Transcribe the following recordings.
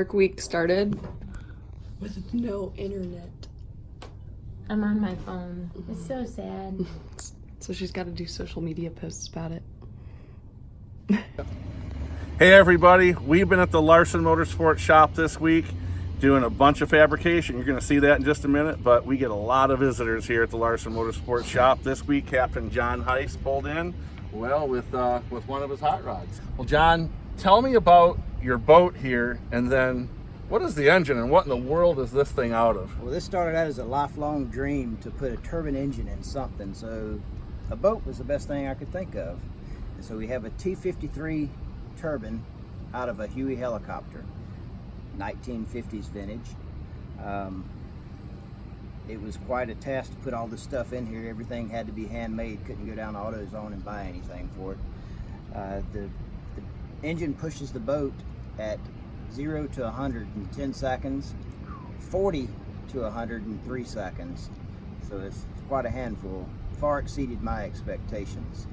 work week started with no internet. I'm on my phone. It's so sad. So she's got to do social media posts about it. Hey everybody, we've been at the Larsen Motorsports shop this week doing a bunch of fabrication. You're going to see that in just a minute, but we get a lot of visitors here at the Larsen Motorsports shop. This week, Captain John Heiss pulled in, well, with one of his hot rods. Well, John, tell me about your boat here, and then what is the engine and what in the world is this thing out of? Well, this started out as a lifelong dream to put a turbine engine in something, so a boat was the best thing I could think of. And so we have a T-53 turbine out of a Huey helicopter, 1950s vintage. It was quite a task to put all this stuff in here. Everything had to be handmade. Couldn't go down to AutoZone and buy anything for it. The engine pushes the boat at 0 to 100 in 10 seconds, 40 to 100 in 3 seconds. So it's quite a handful. Far exceeded my expectations.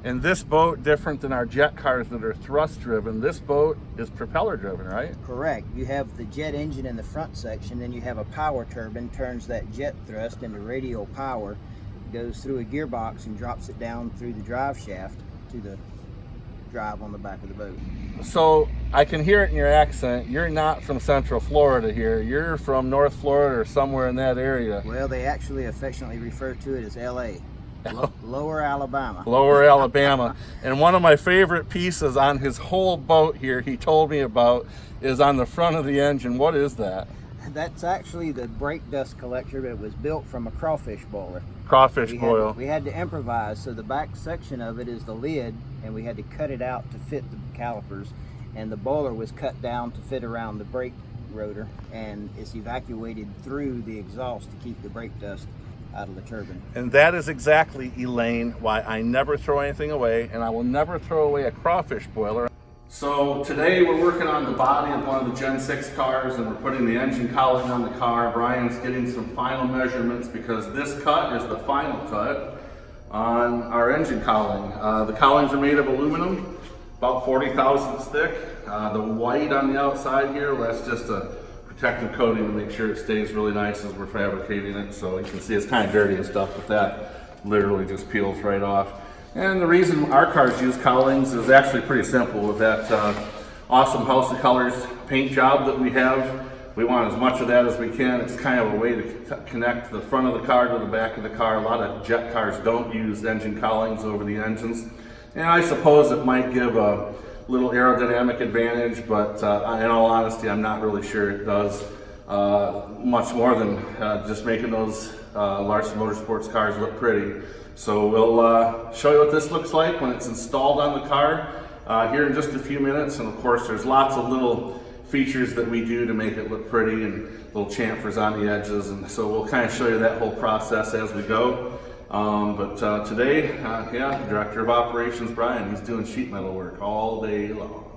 And this boat, different than our jet cars that are thrust driven, this boat is propeller driven, right? Correct. You have the jet engine in the front section, then you have a power turbine, turns that jet thrust into radial power, goes through a gearbox and drops it down through the drive shaft to the drive on the back of the boat. So I can hear it in your accent. You're not from Central Florida here. You're from North Florida or somewhere in that area. Well, they actually affectionately refer to it as LA. Lower Alabama. Lower Alabama. And one of my favorite pieces on his whole boat here he told me about is on the front of the engine. What is that? That's actually the brake dust collector, but it was built from a crawfish boiler. Crawfish boil. We had to improvise, so the back section of it is the lid, and we had to cut it out to fit the calipers, and the boiler was cut down to fit around the brake rotor, and it's evacuated through the exhaust to keep the brake dust out of the turbine. And that is exactly, Elaine, why I never throw anything away, and I will never throw away a crawfish boiler. So today we're working on the body of one of the Gen 6 cars, and we're putting the engine cowling on the car. Brian's getting some final measurements because this cut is the final cut on our engine cowling. The cowlings are made of aluminum, about 40 thousandths thick. The white on the outside here, well, that's just a protective coating to make sure it stays really nice as we're fabricating it. So you can see it's kind of dirty and stuff, but that literally just peels right off. And the reason our cars use cowlings is actually pretty simple. With that awesome House of Colors paint job that we have, we want as much of that as we can. It's kind of a way to connect the front of the car to the back of the car. A lot of jet cars don't use engine cowlings over the engines. And I suppose it might give a little aerodynamic advantage, but in all honesty, I'm not really sure it does much more than just making those Larsen Motorsports cars look pretty. So we'll show you what this looks like when it's installed on the car here in just a few minutes. And of course, there's lots of little features that we do to make it look pretty, and little chamfers on the edges. And so we'll kind of show you that whole process as we go. But today, Director of Operations Brian, he's doing sheet metal work all day long.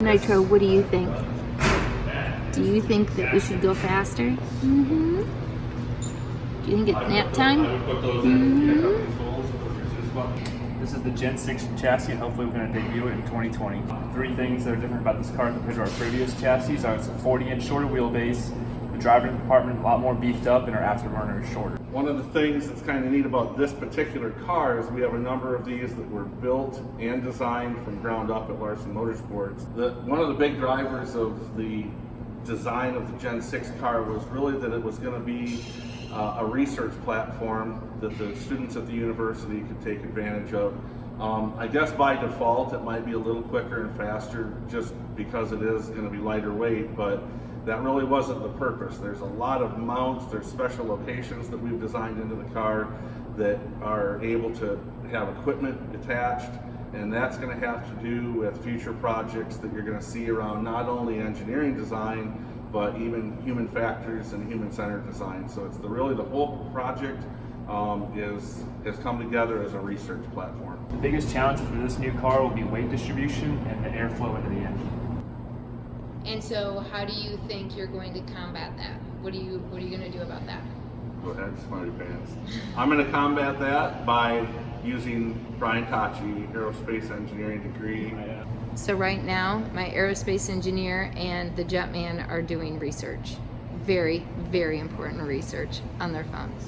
Nitro, what do you think? Do you think that we should go faster? Mm-hmm. Do you think it's nap time? Mm-hmm. This is the Gen 6 chassis, and hopefully we're going to debut it in 2020. Three things that are different about this car compared to our previous chassis are it's a 40-inch shorter wheelbase, the driving compartment a lot more beefed up, and our afterburner is shorter. One of the things that's kind of neat about this particular car is we have a number of these that were built and designed from ground up at Larsen Motorsports. One of the big drivers of the design of the Gen 6 car was really that it was going to be a research platform that the students at the university could take advantage of. I guess by default it might be a little quicker and faster just because it is going to be lighter weight, but that really wasn't the purpose. There's a lot of mounts, there's special locations that we've designed into the car that are able to have equipment attached And that's going to have to do with future projects that you're going to see around not only engineering design, but even human factors and human-centered design. So it's really the whole project has come together as a research platform. The biggest challenge for this new car will be weight distribution and the airflow into the engine. And so how do you think you're going to combat that? What are you going to do about that? Go ahead, smarty pants. I'm going to combat that by using Brian Tachi, aerospace engineering degree. So right now, my aerospace engineer and the Jetman are doing research. Very, very important research on their phones.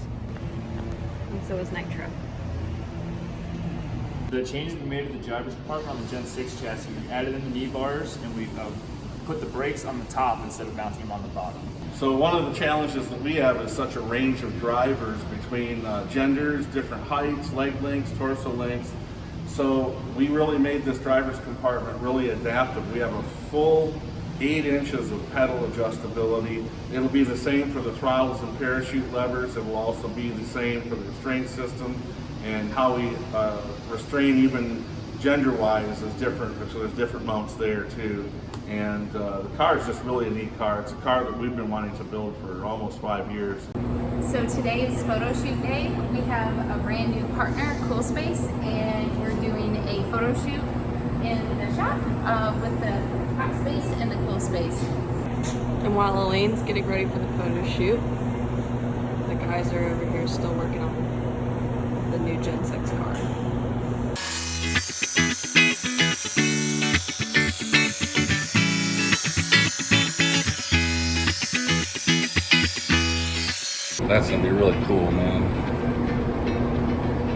And so is Nitro. The changes we made to the driver's compartment on the Gen 6 chassis, we added in the knee bars and we put the brakes on the top instead of mounting them on the bottom. So one of the challenges that we have is such a range of drivers between genders, different heights, leg lengths, torso lengths. So we really made this driver's compartment really adaptive. We have a full 8 inches of pedal adjustability. It'll be the same for the throttles and parachute levers. It will also be the same for the restraint system, and how we restrain even gender-wise is different, so there's different mounts there too. And the car is just really a neat car. It's a car that we've been wanting to build for almost 5 years. So today is photo shoot day. We have a brand new partner, Cool Space, and we're doing a photo shoot in the shop with the hot space and the cool space. And while Elaine's getting ready for the photo shoot, the guys are over here still working on the new Gen 6 car. That's gonna be really cool, man.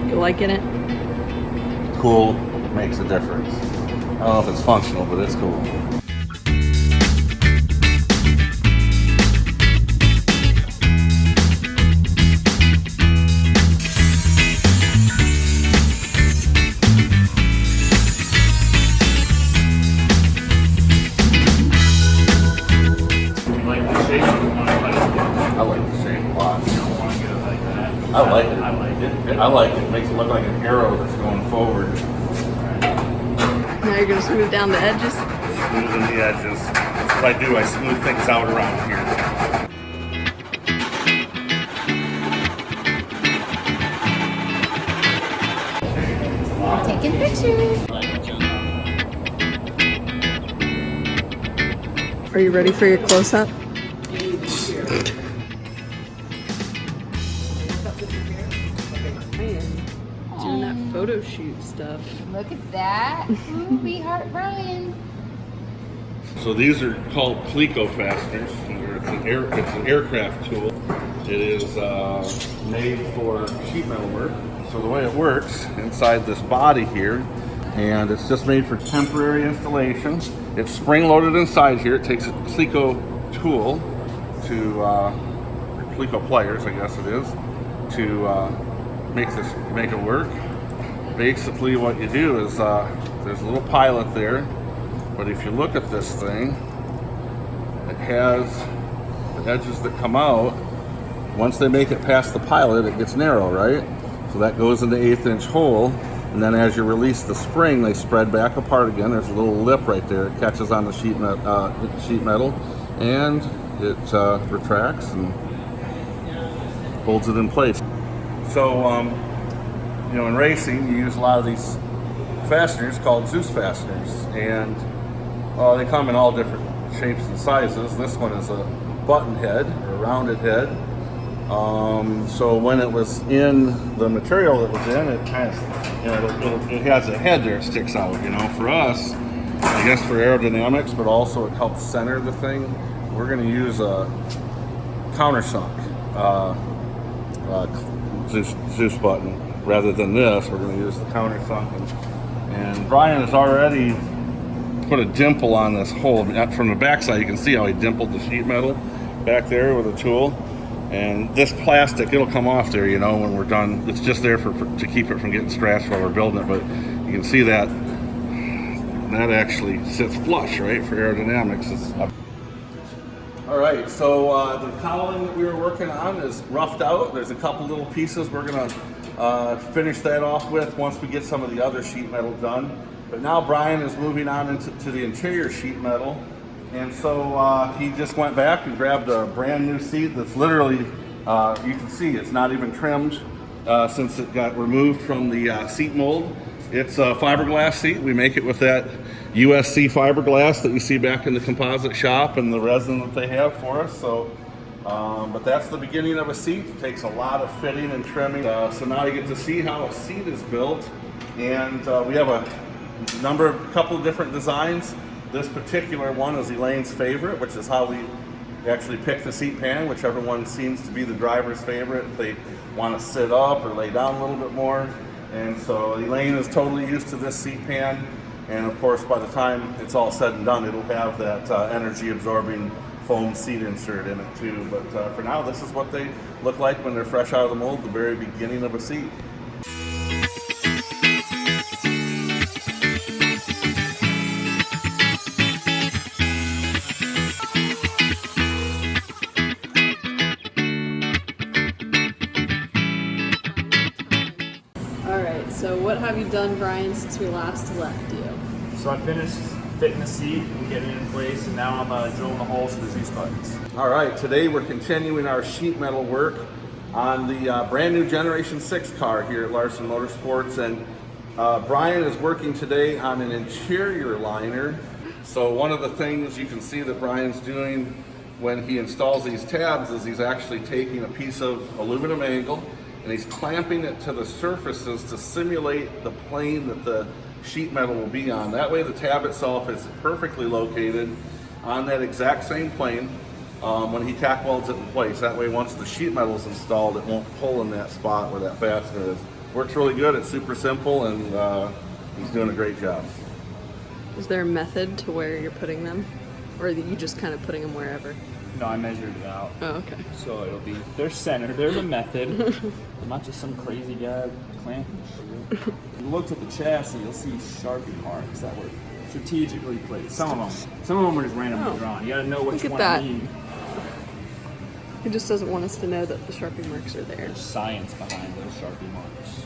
You liking it? Cool makes a difference. I don't know if it's functional, but it's cool. I like it. I like it. It makes it look like an arrow that's going forward. Now you're going to smooth down the edges? Smoothing the edges. That's what I do. I smooth things out around here. We're taking pictures. Are you ready for your close-up? Doing that photo shoot stuff. Look at that. Ooh, we heart Brian. So these are called Cleco fasteners. It's an aircraft tool. It is made for sheet metal work. So the way it works inside this body here, and it's just made for temporary installation. It's spring loaded inside here. It takes a Cleco tool to, Cleco pliers, I guess it is, to make it work. Basically what you do is there's a little pilot there, but if you look at this thing, it has the edges that come out. Once they make it past the pilot, it gets narrow, right? So that goes in the 1/8 inch hole, and then as you release the spring, they spread back apart again. There's a little lip right there. It catches on the sheet metal, and it retracts and holds it in place. So, you know, in racing, you use a lot of these fasteners called Zeus fasteners, and they come in all different shapes and sizes. This one is a button head, or a rounded head. So when it was in the material that was in, it kind of, you know, it has a head there, it sticks out. You know, for us, I guess for aerodynamics, but also it helps center the thing. We're going to use a countersunk Zeus button rather than this. We're going to use the countersunk, and Brian has already put a dimple on this hole. From the backside, you can see how he dimpled the sheet metal back there with a tool. And this plastic, it'll come off there, you know, when we're done. It's just there to keep it from getting scratched while we're building it. But you can see that actually sits flush, right, for aerodynamics. All right, so the cowling that we were working on is roughed out. There's a couple little pieces we're gonna finish that off with once we get some of the other sheet metal done. But now Brian is moving on into the interior sheet metal. And so he just went back and grabbed a brand new seat that's literally, you can see it's not even trimmed since it got removed from the seat mold. It's a fiberglass seat. We make it with that USC fiberglass that you see back in the composite shop and the resin that they have for us. So, but that's the beginning of a seat. It takes a lot of fitting and trimming. So now you get to see how a seat is built. And we have a couple of different designs. This particular one is Elaine's favorite, which is how we actually pick the seat pan, whichever one seems to be the driver's favorite. If they want to sit up or lay down a little bit more. And so Elaine is totally used to this seat pan. And of course, by the time it's all said and done, it'll have that energy absorbing foam seat insert in it too. But for now, this is what they look like when they're fresh out of the mold, the very beginning of a seat. Alright, so what have you done, Brian, since we last left you? So I finished fitting the seat and getting it in place, and now I'm drilling the holes for the Zeus buttons. All right, today we're continuing our sheet metal work on the brand new Generation 6 car here at Larsen Motorsports, and Brian is working today on an interior liner. So one of the things you can see that Brian's doing when he installs these tabs is he's actually taking a piece of aluminum angle and he's clamping it to the surfaces to simulate the plane that the sheet metal will be on. That way the tab itself is perfectly located on that exact same plane when he tack welds it in place. That way once the sheet metal is installed, it won't pull in that spot where that fastener is. Works really good, it's super simple, and he's doing a great job. Is there a method to where you're putting them? Or are you just kind of putting them wherever? No, I measured it out. Oh, okay. So it'll be, they're centered, there's a method. I'm not just some crazy guy clamping shit. If you looked at the chassis, you'll see Sharpie marks that were strategically placed. Some of them were just randomly drawn. You gotta know which Look at one that. to mean. He just doesn't want us to know that the Sharpie marks are there. There's science behind those Sharpie marks.